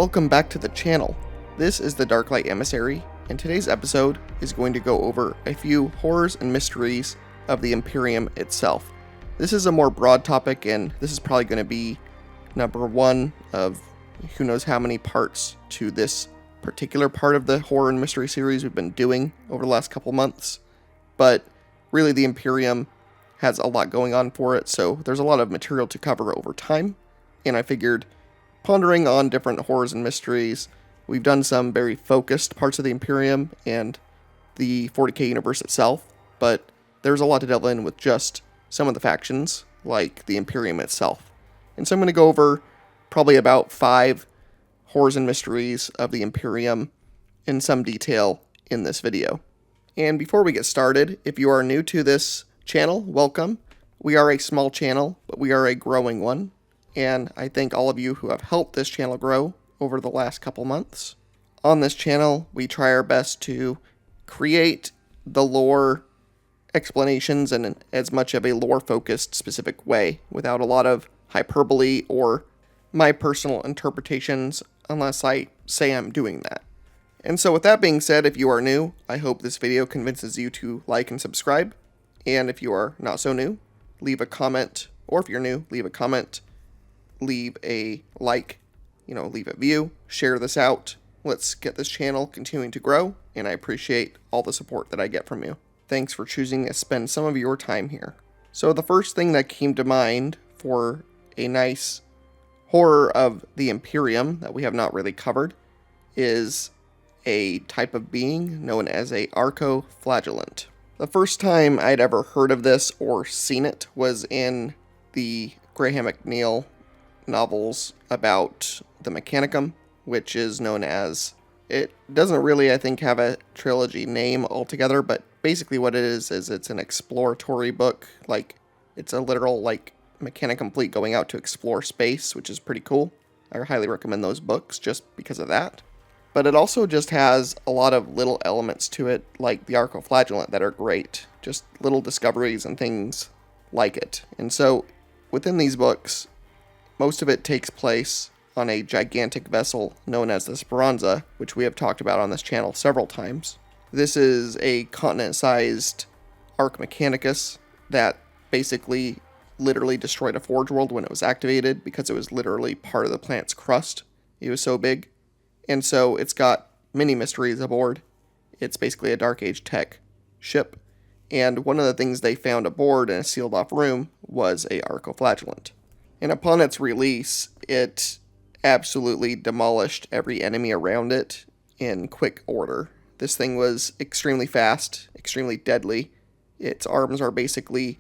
welcome back to the channel. This is the Darklight Emissary, and today's episode is going to go over a few horrors and mysteries of the Imperium itself. This is a more broad topic, and this is probably going to be number one of who knows how many parts to this particular part of the horror and mystery series we've been doing over the last couple months. But really, the Imperium has a lot going on for it, so there's a lot of material to cover over time, and I figured pondering on different horrors and mysteries. We've done some very focused parts of the Imperium and the 40k universe itself, but there's a lot to delve in with just some of the factions, like the Imperium itself. And so I'm going to go over probably about 5 horrors and mysteries of the Imperium in some detail in this video. And before we get started, if you are new to this channel, welcome. We are a small channel, but we are a growing one. And I thank all of you who have helped this channel grow over the last couple months. On this channel, we try our best to create the lore explanations in as much of a lore-focused specific way, without a lot of hyperbole or my personal interpretations, unless I say I'm doing that. And so with that being said, if you are new, I hope this video convinces you to like and subscribe. And if you are not so new, leave a comment, or if you're new, leave a comment. Leave a like, leave a view, share this out. Let's get this channel continuing to grow, and I appreciate all the support that I get from you. Thanks for choosing to spend some of your time here. So the first thing that came to mind for a nice horror of the Imperium that we have not really covered is a type of being known as a Arco-flagellant. The first time I'd ever heard of this or seen it was in the Graham McNeill novels about the Mechanicum, which is known as, it doesn't really, I think, have a trilogy name altogether, but basically what it is it's an exploratory book. Like, it's a literal, Mechanicum fleet going out to explore space, which is pretty cool. I highly recommend those books just because of that. But it also just has a lot of little elements to it, like the Arco-flagellant, that are great. Just little discoveries and things like it. And so, within these books, most of it takes place on a gigantic vessel known as the Speranza, which we have talked about on this channel several times. This is a continent-sized Arc Mechanicus that basically literally destroyed a Forge World when it was activated because it was literally part of the planet's crust. It was so big. And so it's got many mysteries aboard. It's basically a Dark Age tech ship. And one of the things they found aboard in a sealed off room was a Arco-flagellant. And upon its release, it absolutely demolished every enemy around it in quick order. This thing was extremely fast, extremely deadly. Its arms are basically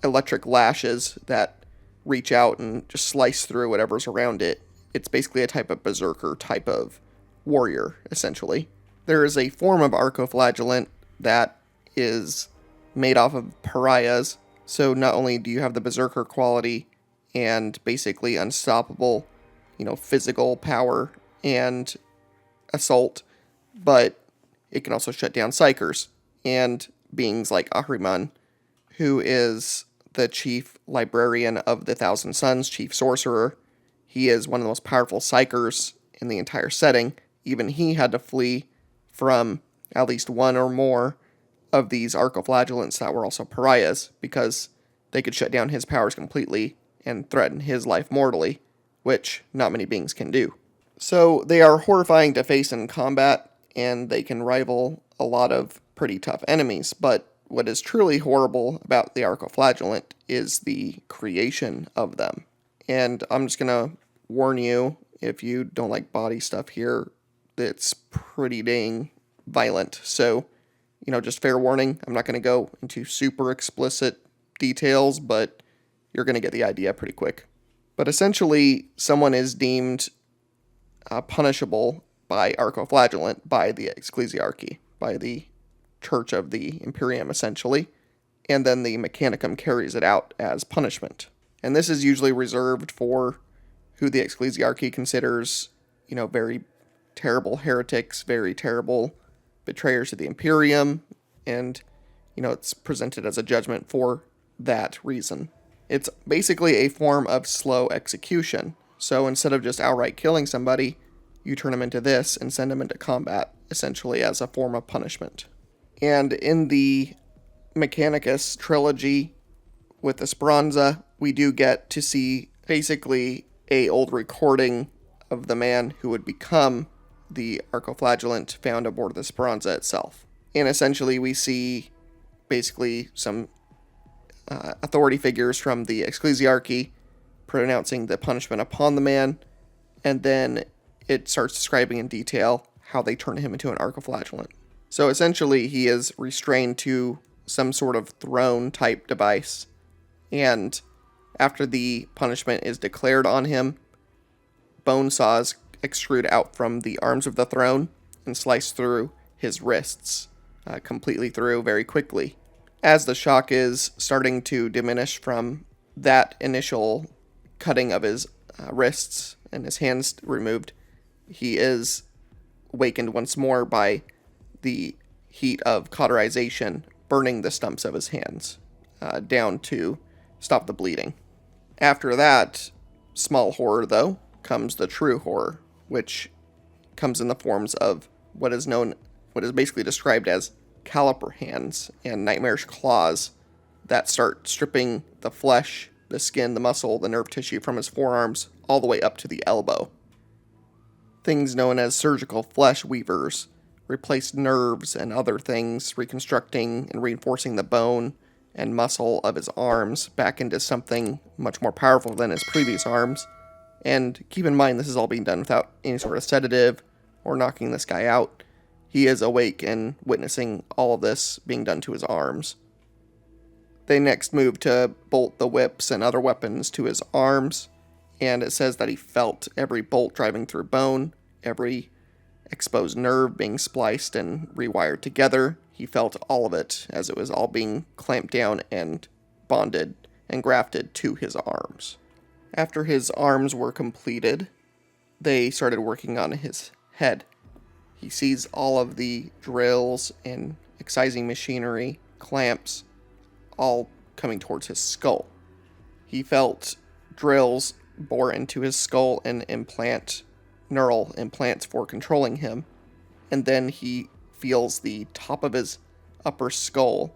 electric lashes that reach out and just slice through whatever's around it. It's basically a type of berserker type of warrior, essentially. There is a form of Arco-flagellant that is made off of pariahs, so not only do you have the berserker quality and basically unstoppable, physical power and assault, but it can also shut down psychers and beings like Ahriman, who is the chief librarian of the Thousand Suns, chief sorcerer. He is one of the most powerful psychers in the entire setting. Even he had to flee from at least one or more of these Arco-flagellants that were also pariahs, because they could shut down his powers completely and threaten his life mortally, which not many beings can do. So they are horrifying to face in combat, and they can rival a lot of pretty tough enemies, but what is truly horrible about the Arco-flagellant is the creation of them. And I'm just going to warn you, if you don't like body stuff here, it's pretty dang violent. So, just fair warning, I'm not going to go into super explicit details, but you're going to get the idea pretty quick. But essentially, someone is deemed punishable by Arco-flagellant by the Ecclesiarchy, by the Church of the Imperium, essentially, and then the Mechanicum carries it out as punishment. And this is usually reserved for who the Ecclesiarchy considers, very terrible heretics, very terrible betrayers of the Imperium, and, it's presented as a judgment for that reason. It's basically a form of slow execution. So instead of just outright killing somebody, you turn them into this and send them into combat, essentially as a form of punishment. And in the Mechanicus trilogy with Esperanza, we do get to see basically a old recording of the man who would become the Arco-flagellant found aboard the Esperanza itself. And essentially we see basically some authority figures from the Ecclesiarchy pronouncing the punishment upon the man, and then it starts describing in detail how they turn him into an Arco-flagellant. So essentially he is restrained to some sort of throne type device, and after the punishment is declared on him, bone saws extrude out from the arms of the throne and slice through his wrists, completely through very quickly. As the shock is starting to diminish from that initial cutting of his wrists and his hands removed, he is awakened once more by the heat of cauterization burning the stumps of his hands down to stop the bleeding. After that small horror, though, comes the true horror, which comes in the forms of what is basically described as caliper hands and nightmarish claws that start stripping the flesh, the skin, the muscle, the nerve tissue from his forearms all the way up to the elbow. Things known as surgical flesh weavers replace nerves and other things, reconstructing and reinforcing the bone and muscle of his arms back into something much more powerful than his previous arms. And keep in mind, this is all being done without any sort of sedative or knocking this guy out. He is awake and witnessing all of this being done to his arms. They next move to bolt the whips and other weapons to his arms, and it says that he felt every bolt driving through bone, every exposed nerve being spliced and rewired together. He felt all of it as it was all being clamped down and bonded and grafted to his arms. After his arms were completed, they started working on his head. He sees all of the drills and excising machinery, clamps, all coming towards his skull. He felt drills bore into his skull and neural implants for controlling him, and then he feels the top of his upper skull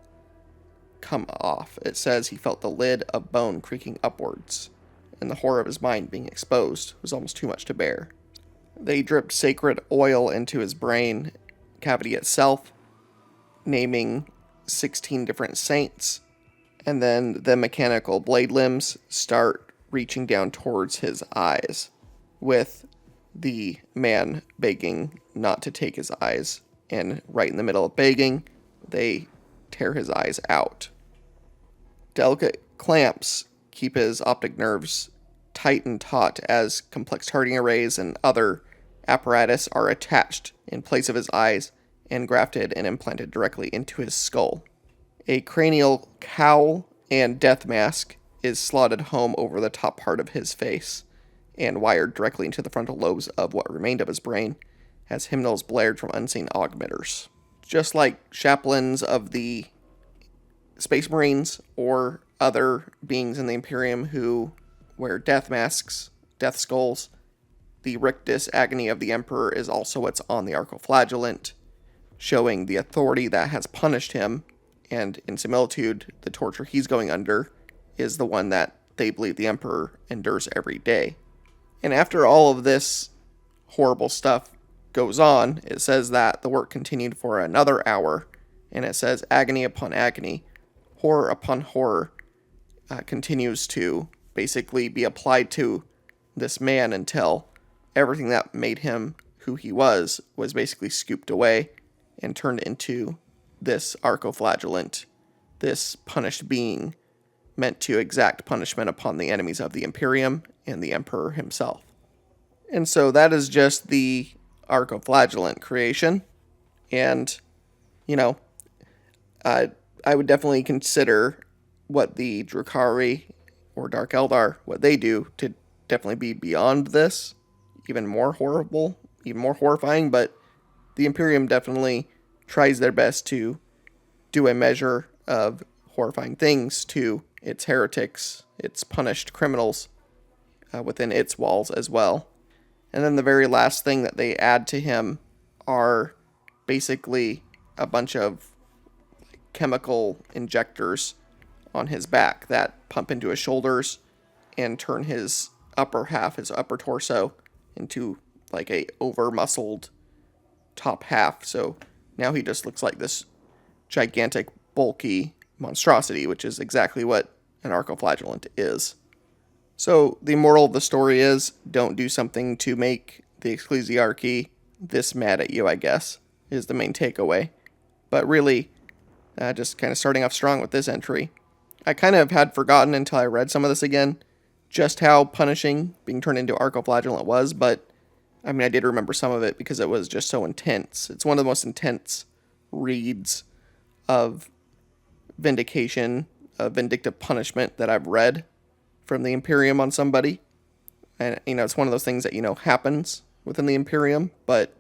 come off. It says he felt the lid of bone creaking upwards, and the horror of his mind being exposed was almost too much to bear. They dripped sacred oil into his brain cavity itself, naming 16 different saints, and then the mechanical blade limbs start reaching down towards his eyes, with the man begging not to take his eyes, and right in the middle of begging, they tear his eyes out. Delicate clamps keep his optic nerves tight and taut as complex targeting arrays and other apparatus are attached in place of his eyes and grafted and implanted directly into his skull. A cranial cowl and death mask is slotted home over the top part of his face and wired directly into the frontal lobes of what remained of his brain as hymnals blared from unseen augmenters. Just like chaplains of the Space Marines or other beings in the Imperium who wear death masks, death skulls, the rictus agony of the Emperor is also what's on the Arco-flagellant, showing the authority that has punished him, and in similitude, the torture he's going under is the one that they believe the Emperor endures every day. And after all of this horrible stuff goes on, it says that the work continued for another hour, and it says agony upon agony, horror upon horror continues to basically be applied to this man until everything that made him who he was basically scooped away and turned into this Arco-flagellant, this punished being meant to exact punishment upon the enemies of the Imperium and the Emperor himself. And so that is just the Arco-flagellant creation. And, I would definitely consider what the Drukhari or Dark Eldar, what they do, to definitely be beyond this, even more horrible, even more horrifying, but the Imperium definitely tries their best to do a measure of horrifying things to its heretics, its punished criminals, within its walls as well. And then the very last thing that they add to him are basically a bunch of chemical injectors on his back that pump into his shoulders and turn his upper half, his upper torso, into like a over-muscled top half. So now he just looks like this gigantic, bulky monstrosity, which is exactly what an arco-flagellant is. So the moral of the story is, don't do something to make the ecclesiarchy this mad at you, I guess, is the main takeaway. But really, just kind of starting off strong with this entry. I kind of had forgotten until I read some of this again, just how punishing being turned into arco-flagellant was, but I mean, I did remember some of it because it was just so intense. It's one of the most intense reads of vindication, of vindictive punishment that I've read from the Imperium on somebody. And, it's one of those things that, happens within the Imperium, but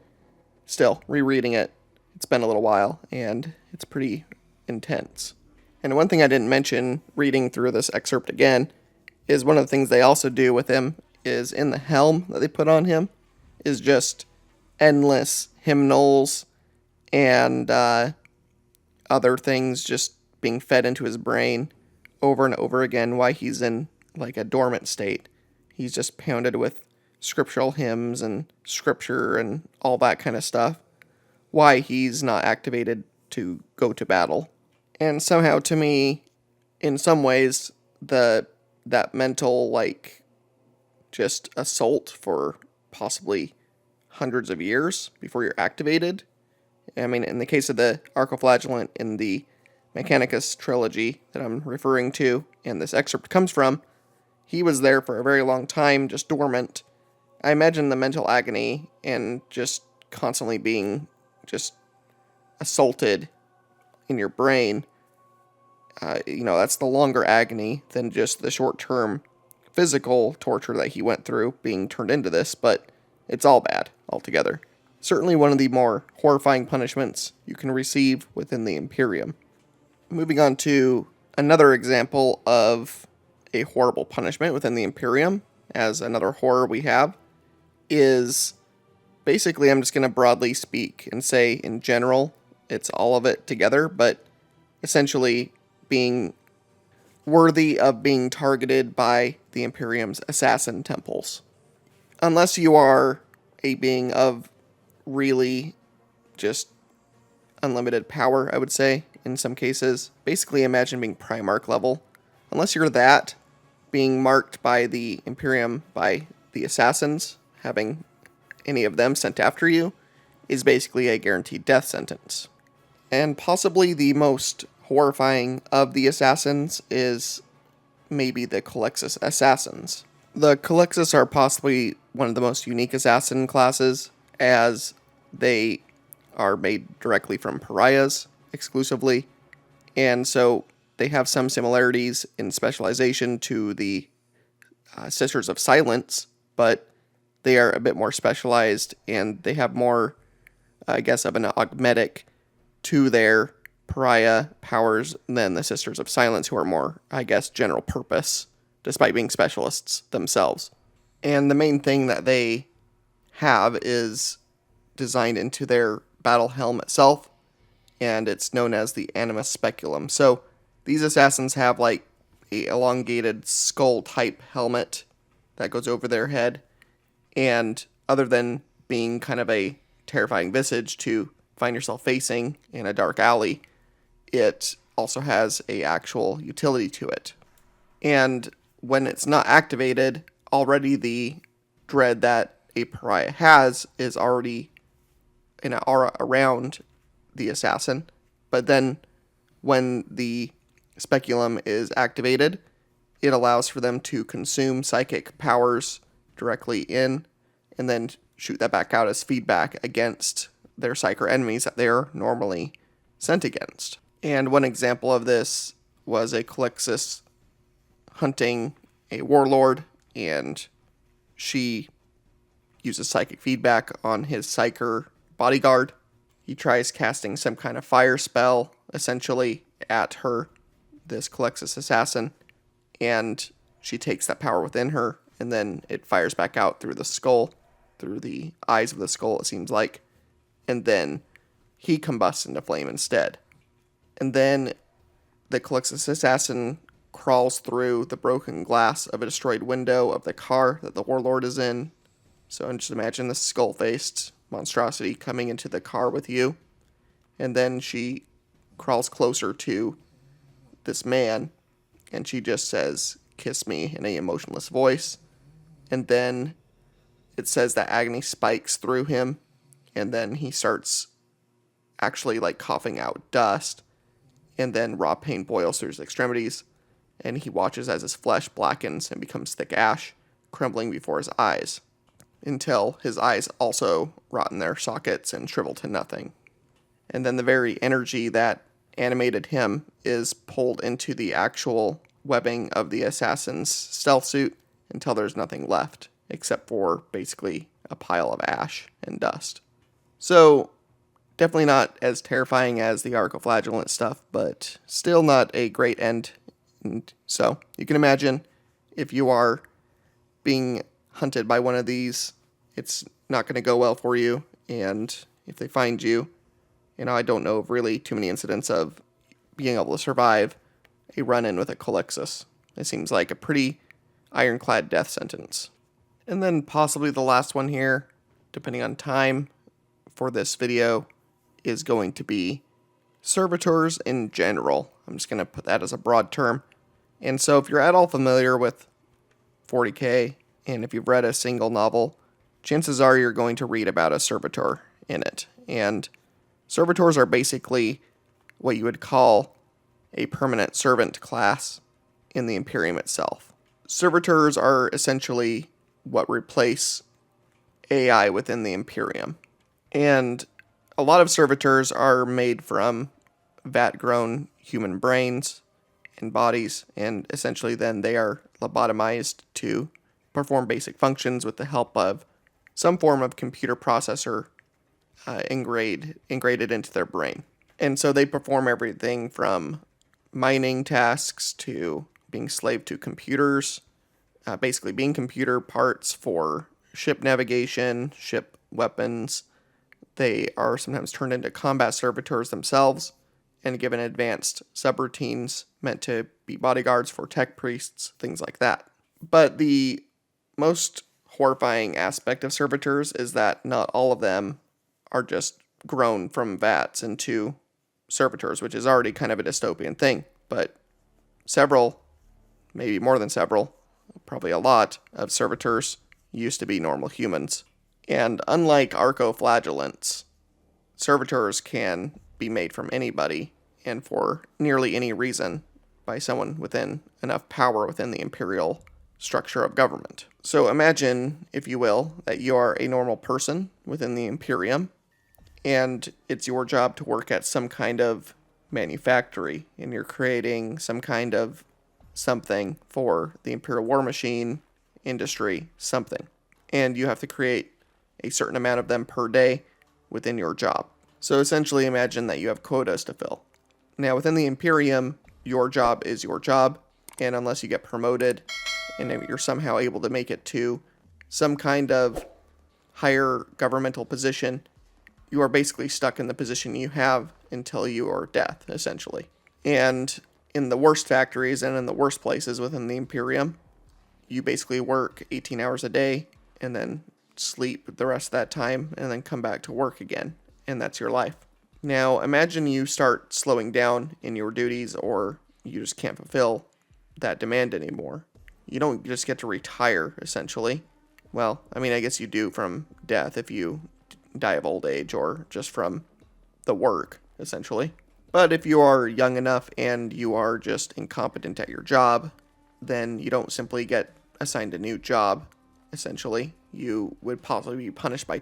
still, rereading it, it's been a little while, and it's pretty intense. And one thing I didn't mention reading through this excerpt again is one of the things they also do with him is in the helm that they put on him is just endless hymnals and other things just being fed into his brain over and over again while he's in like a dormant state. He's just pounded with scriptural hymns and scripture and all that kind of stuff. Why he's not activated to go to battle. And somehow to me, in some ways, that mental, just assault for possibly hundreds of years before you're activated. I mean, in the case of the Arco-flagellant in the Mechanicus trilogy that I'm referring to, and this excerpt comes from, he was there for a very long time, just dormant. I imagine the mental agony and just constantly being just assaulted in your brain. That's the longer agony than just the short-term physical torture that he went through being turned into this, but it's all bad altogether. Certainly one of the more horrifying punishments you can receive within the Imperium. Moving on to another example of a horrible punishment within the Imperium, as another horror we have, is basically, I'm just going to broadly speak and say in general, it's all of it together, but essentially being worthy of being targeted by the Imperium's assassin temples. Unless you are a being of really just unlimited power, I would say, in some cases. Basically, imagine being Primarch level. Unless you're that, being marked by the Imperium, by the assassins, having any of them sent after you, is basically a guaranteed death sentence. And possibly the most horrifying of the assassins is maybe the Culexus Assassins. The Culexus are possibly one of the most unique assassin classes, as they are made directly from pariahs exclusively, and so they have some similarities in specialization to the Sisters of Silence, but they are a bit more specialized, and they have more, I guess, of an augmetic to their pariah powers than the Sisters of Silence, who are more, I guess, general purpose, despite being specialists themselves. And the main thing that they have is designed into their battle helm itself, and it's known as the Animus Speculum. So these assassins have like a elongated skull-type helmet that goes over their head, and other than being kind of a terrifying visage to find yourself facing in a dark alley, it also has a actual utility to it. And when it's not activated, already the dread that a pariah has is already an aura around the assassin. But then when the speculum is activated, it allows for them to consume psychic powers directly in and then shoot that back out as feedback against their psyker enemies that they're normally sent against. And one example of this was a Culexus hunting a warlord, and she uses psychic feedback on his psyker bodyguard. He tries casting some kind of fire spell, essentially, at her, this Culexus assassin, and she takes that power within her and then it fires back out through the skull, through the eyes of the skull, it seems like, and then he combusts into flame instead. And then the Culexus Assassin crawls through the broken glass of a destroyed window of the car that the Warlord is in. So just imagine this skull-faced monstrosity coming into the car with you. And then she crawls closer to this man, and she just says, "Kiss me," in a emotionless voice. And then it says that agony spikes through him, and then he starts actually like coughing out dust, and then raw pain boils through his extremities, and he watches as his flesh blackens and becomes thick ash, crumbling before his eyes, until his eyes also rot in their sockets and shrivel to nothing. And then the very energy that animated him is pulled into the actual webbing of the assassin's stealth suit until there's nothing left, except for basically a pile of ash and dust. So, definitely not as terrifying as the Arco-flagellant stuff, but still not a great end. And so, you can imagine if you are being hunted by one of these, it's not going to go well for you. And if they find you, I don't know of really too many incidents of being able to survive a run-in with a Culexus. It seems like a pretty ironclad death sentence. And then possibly the last one here, depending on time for this video, is going to be Servitors in general. I'm just going to put that as a broad term. And so if you're at all familiar with 40k, and if you've read a single novel, chances are you're going to read about a Servitor in it. And Servitors are basically what you would call a permanent servant class in the Imperium itself. Servitors are essentially what replace AI within the Imperium. And a lot of Servitors are made from vat-grown human brains and bodies, and essentially then they are lobotomized to perform basic functions with the help of some form of computer processor integrated into their brain. And so they perform everything from mining tasks to being slave to computers, basically being computer parts for ship navigation, ship weapons. They are sometimes turned into combat servitors themselves and given advanced subroutines meant to be bodyguards for tech priests, things like that. But the most horrifying aspect of servitors is that not all of them are just grown from vats into servitors, which is already kind of a dystopian thing. But several, maybe more than several, probably a lot of servitors used to be normal humans. And unlike Arco-flagellants, servitors can be made from anybody and for nearly any reason by someone within enough power within the imperial structure of government. So imagine, if you will, that you are a normal person within the Imperium, and it's your job to work at some kind of manufactory, and you're creating some kind of something for the Imperial war machine industry, something. And you have to create a certain amount of them per day within your job. So essentially imagine that you have quotas to fill. Now within the Imperium, your job is your job, and unless you get promoted and you're somehow able to make it to some kind of higher governmental position, you are basically stuck in the position you have until your death, essentially. And in the worst factories and in the worst places within the Imperium, you basically work 18 hours a day and then sleep the rest of that time and then come back to work again. And that's your life. Now, imagine you start slowing down in your duties, or you just can't fulfill that demand anymore. You don't just get to retire, essentially. Well, I mean, I guess you do from death if you die of old age, or just from the work, essentially. But if you are young enough and you are just incompetent at your job, then you don't simply get assigned a new job, essentially. You would possibly be punished by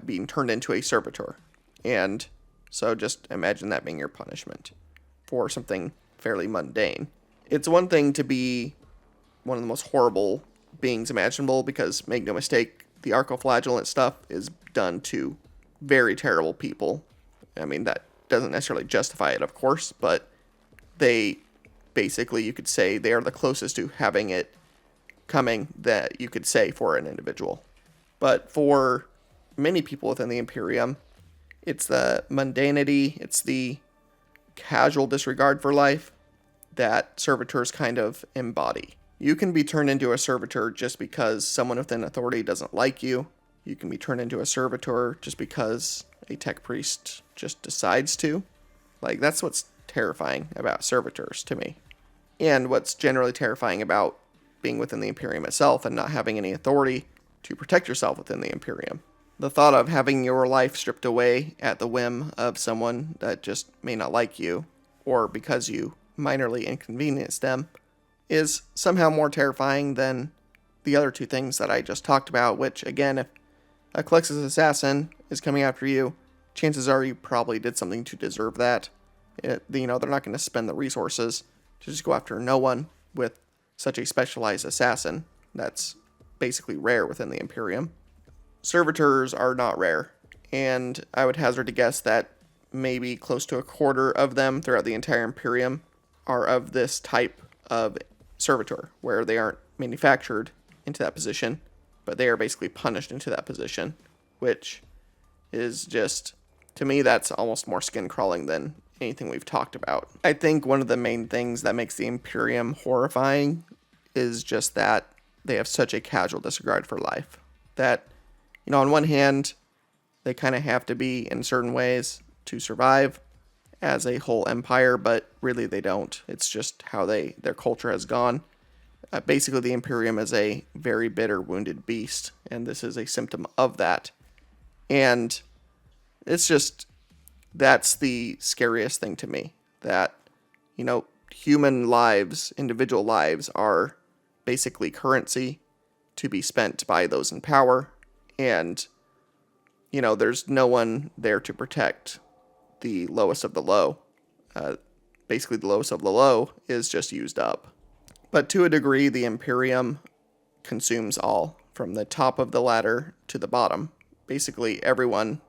being turned into a servitor. And so just imagine that being your punishment for something fairly mundane. It's one thing to be one of the most horrible beings imaginable, because make no mistake, the Arco-flagellant stuff is done to very terrible people. I mean, that doesn't necessarily justify it, of course, but they basically, you could say, they are the closest to having it coming that you could say for an individual. But for many people within the Imperium, it's the mundanity, it's the casual disregard for life that servitors kind of embody. You can be turned into a servitor just because someone within authority doesn't like you. You can be turned into a servitor just because a tech priest just decides to. Like, that's what's terrifying about servitors to me. And what's generally terrifying about being within the Imperium itself and not having any authority to protect yourself within the Imperium. The thought of having your life stripped away at the whim of someone that just may not like you, or because you minorly inconvenienced them, is somehow more terrifying than the other two things that I just talked about, which, again, if a Culexus assassin is coming after you, chances are you probably did something to deserve that. They're not going to spend the resources to just go after no one with such a specialized assassin. That's basically rare within the Imperium. Servitors are not rare, and I would hazard to guess that maybe close to a quarter of them throughout the entire Imperium are of this type of servitor, where they aren't manufactured into that position, but they are basically punished into that position, which is just, to me, that's almost more skin crawling than anything we've talked about. I think one of the main things that makes the Imperium horrifying is just that they have such a casual disregard for life. That, on one hand, they kind of have to be in certain ways to survive as a whole empire, but really they don't. It's just how their culture has gone. Basically, the Imperium is a very bitter, wounded beast, and this is a symptom of that. And it's just, that's the scariest thing to me. That, human lives, individual lives, are basically currency to be spent by those in power. And, there's no one there to protect the lowest of the low. Basically, the lowest of the low is just used up. But to a degree, the Imperium consumes all, from the top of the ladder to the bottom. Basically, everyone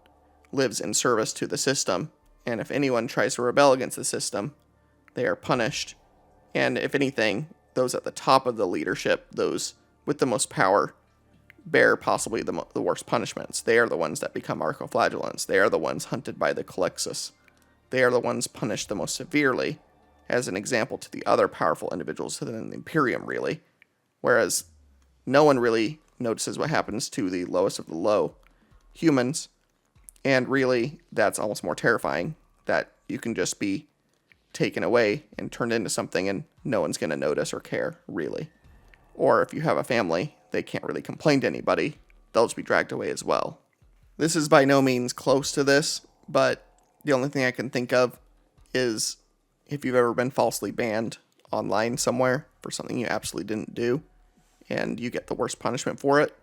lives in service to the system, and if anyone tries to rebel against the system, they are punished. And if anything, those at the top of the leadership, those with the most power, bear possibly the worst punishments. They are the ones that become Arco-flagellants. They are the ones hunted by the Culexus. They are the ones punished the most severely, as an example to the other powerful individuals within the Imperium, really. Whereas no one really notices what happens to the lowest of the low humans. And really, that's almost more terrifying, that you can just be taken away and turned into something and no one's going to notice or care, really. Or if you have a family, they can't really complain to anybody. They'll just be dragged away as well. This is by no means close to this, but the only thing I can think of is if you've ever been falsely banned online somewhere for something you absolutely didn't do, and you get the worst punishment for it.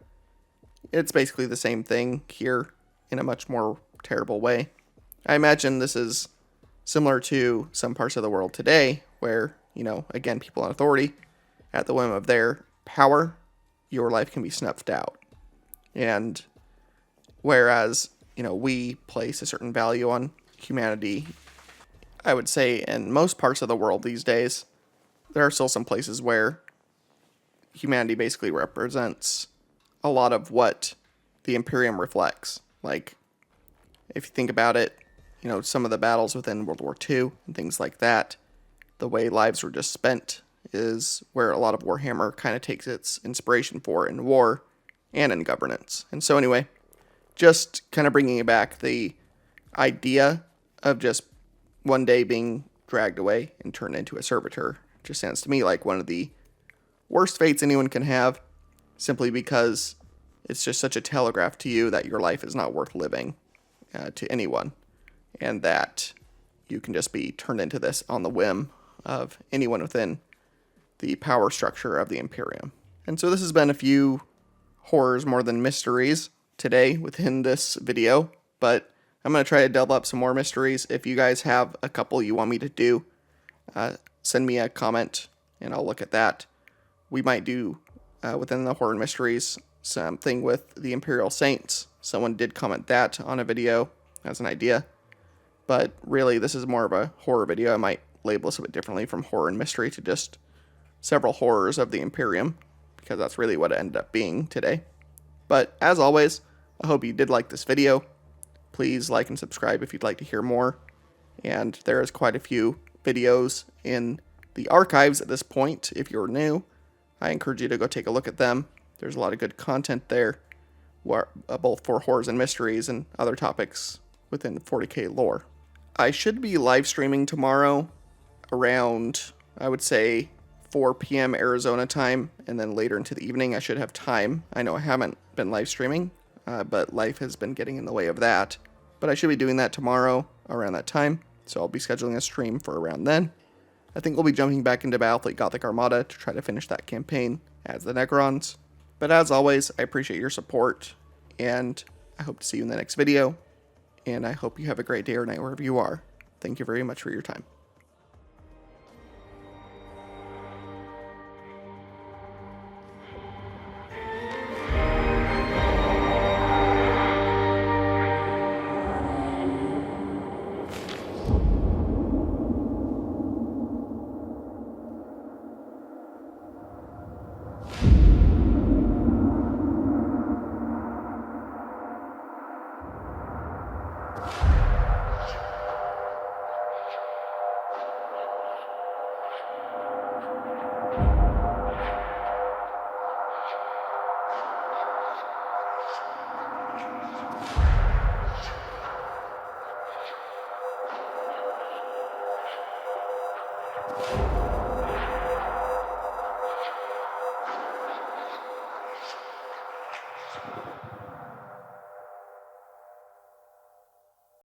It's basically the same thing here in a much more terrible way. I imagine this is similar to some parts of the world today where, again, people in authority, at the whim of their power, your life can be snuffed out. And whereas, we place a certain value on humanity, I would say in most parts of the world these days, there are still some places where humanity basically represents a lot of what the Imperium reflects. Like, if you think about it, some of the battles within World War II and things like that, the way lives were just spent is where a lot of Warhammer kind of takes its inspiration for in war and in governance. And so anyway, just kind of bringing it back, the idea of just one day being dragged away and turned into a servitor just sounds to me like one of the worst fates anyone can have, simply because it's just such a telegraph to you that your life is not worth living to anyone, and that you can just be turned into this on the whim of anyone within the power structure of the Imperium. And so this has been a few horrors more than mysteries today within this video, but I'm going to try to delve up some more mysteries. If you guys have a couple you want me to do, send me a comment and I'll look at that. We might do, within the horror mysteries, something with the Imperial Saints. Someone did comment that on a video as an idea, but really this is more of a horror video. I might label this a bit differently from horror and mystery to just several horrors of the Imperium, because that's really what it ended up being today. But as always, I hope you did like this video. Please like and subscribe if you'd like to hear more. And there is quite a few videos in the archives at this point. If you're new, I encourage you to go take a look at them. There's a lot of good content there, both for horrors and mysteries and other topics within 40kLore. I should be live streaming tomorrow around, I would say, 4 p.m. Arizona time, and then later into the evening I should have time. I know I haven't been live streaming, but life has been getting in the way of that. But I should be doing that tomorrow around that time, so I'll be scheduling a stream for around then. I think we'll be jumping back into Battlefleet Gothic Armada to try to finish that campaign as the Necrons. But as always, I appreciate your support, and I hope to see you in the next video, and I hope you have a great day or night wherever you are. Thank you very much for your time.